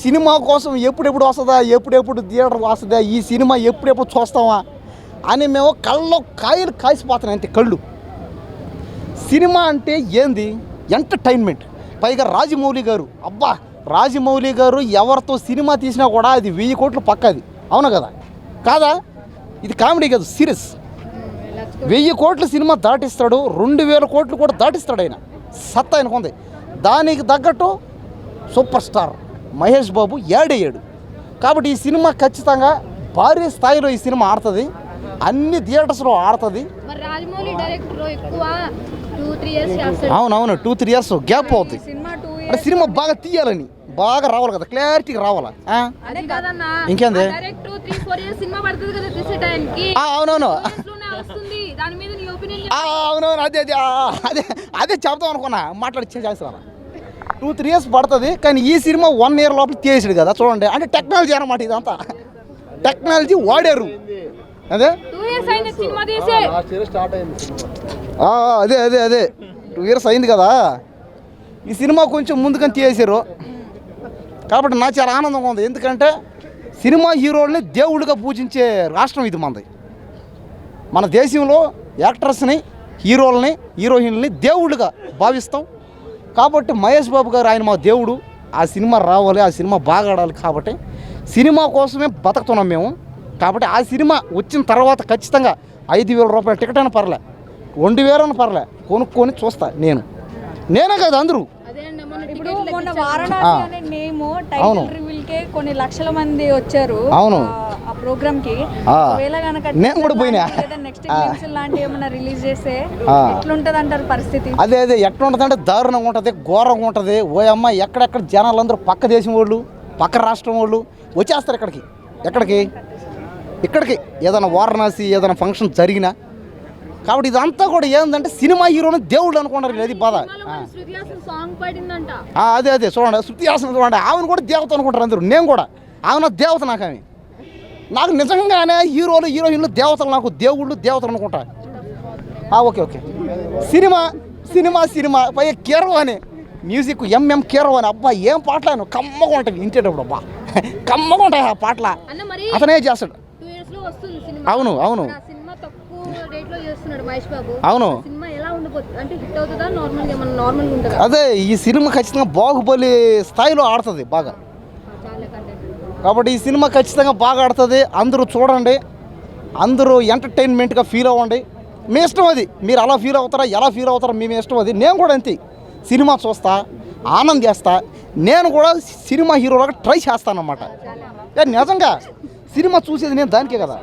Cinema కోసం ఎప్పుడెప్పుడు వస్తుందా, ఎప్పుడెప్పుడు థియేటర్ వస్తుందా, ఈ సినిమా ఎప్పుడెప్పుడు చూస్తామా అని మేము కళ్ళలో కాయలు కాసిపోతున్నాయి అంతే. కళ్ళు సినిమా అంటే ఏంది, ఎంటర్టైన్మెంట్. పైగా రాజమౌళి గారు, అబ్బా రాజమౌళి గారు ఎవరితో సినిమా తీసినా కూడా అది 1000 కోట్లు పక్కది. అవును కదా కాదా? ఇది కామెడీ కాదు, సీరియస్. 1000 కోట్ల సినిమా దాటిస్తాడు, 2000 కోట్లు కూడా దాటిస్తాడు. ఆయన సత్తా ఆయనకుంది. దానికి తగ్గట్టు సూపర్ స్టార్ మహేష్ బాబు యాడయ్యాడు. కాబట్టి ఈ సినిమా ఖచ్చితంగా భారీ స్థాయిలో ఈ సినిమా ఆడుతుంది, అన్ని థియేటర్స్లో ఆడుతుంది. అవునవును, 2-3 ఇయర్స్ గ్యాప్ అవుతుంది. అంటే సినిమా బాగా తీయాలని, బాగా రావాలి కదా, క్లారిటీగా రావాలా. ఇంకేంది? అవునవును అవునవును, అదే అదే అదే అదే చెప్తాం అనుకున్నా, మాట్లాడి చేస్తాను. 2-3 ఇయర్స్ పడుతుంది, కానీ ఈ సినిమా 1 ఇయర్ లోపల తీసాడు కదా. చూడండి, అంటే టెక్నాలజీ అన్నమాట, ఇదంతా టెక్నాలజీ వాడారు. అదే అదే అదే అదే 2 ఇయర్స్ అయింది కదా. ఈ సినిమా కొంచెం ముందుకని తీసారు కాబట్టి నాకు చాలా ఆనందంగా ఉంది. ఎందుకంటే సినిమా హీరోల్ని దేవుళ్ళుగా పూజించే రాష్ట్రం ఇది మనది. మన దేశంలో యాక్టర్స్ని, హీరోలని, హీరోయిన్లని దేవుళ్ళుగా భావిస్తాం. కాబట్టి మహేష్ బాబు గారు ఆయన మా దేవుడు. ఆ సినిమా రావాలి, ఆ సినిమా బాగా ఆడాలి. కాబట్టి సినిమా కోసమే బతుకుతున్నాం మేము. కాబట్టి ఆ సినిమా వచ్చిన తర్వాత ఖచ్చితంగా 5,000 రూపాయల టికెట్ అయినా పర్లే, 2,000 అయినా పర్లే, కొనుక్కొని చూస్తా. నేనే కదా అందరూ. ఇప్పుడు మొన్న వారణాసి అనే నేమ్ టైటిల్ రివీల్ కే కొన్ని లక్షల మంది వచ్చారు. అవును, ఆ ప్రోగ్రామ్ కి. ఒకవేళ గనుక నేను కూడా పోయినా, నెక్స్ట్ ఇన్నింగ్స్ లాంటి ఏమైనా రిలీజ్ చేస్తే ఎట్లుంటది అంటారు పరిస్థితి? అదే అదే ఎట్లా ఉంటుంది అంటే దారుణంగా ఉంటుంది, ఘోరంగా ఉంటుంది. ఓ అమ్మ, ఎక్కడెక్కడ జనాలందరూ పక్క దేశం వాళ్ళు, పక్క రాష్ట్రం వాళ్ళు వచ్చేస్తారు ఇక్కడికి ఏదైనా వారణాసి ఏదైనా ఫంక్షన్ జరిగినా. కాబట్టి ఇదంతా కూడా ఏంటంటే సినిమా హీరోని దేవుళ్ళు అనుకుంటారు. అది బాధ. అదే అదే చూడండి, శృతి హాసన్ చూడండి, ఆమెను కూడా దేవత అనుకుంటారు అందరూ. నేను కూడా ఆమె దేవత. నాకు నిజంగానే హీరోలు హీరోయిన్లు దేవతలు, నాకు దేవుళ్ళు దేవతలు అనుకుంటా. Okay okay. Cinema cinema cinema పైగా కీరవాణి మ్యూజిక్, ఎంఎం కీరవాణి. అబ్బా ఏం పాటలు కమ్మగా ఉంటాయి వింటేటప్పుడు. అబ్బా కమ్మగా ఉంటాయి ఆ పాటలు. అతనే చేస్తాడు. అవును అవును అవును. అదే ఈ సినిమా ఖచ్చితంగా బాహుబలి స్థాయిలో ఆడుతుంది బాగా. కాబట్టి ఈ సినిమా ఖచ్చితంగా బాగా ఆడుతుంది. అందరూ చూడండి, అందరూ ఎంటర్టైన్మెంట్గా ఫీల్ అవ్వండి. మీ ఇష్టం అది, మీరు అలా ఫీల్ అవుతారా, ఎలా ఫీల్ అవుతారా మీ ఇష్టం అది. నేను కూడా అంతే, సినిమా చూస్తా, ఆనందం చేస్తా. నేను కూడా సినిమా హీరోలాగా ట్రై చేస్తానన్నమాట. నిజంగా సినిమా చూసేది నేను దానికే కదా.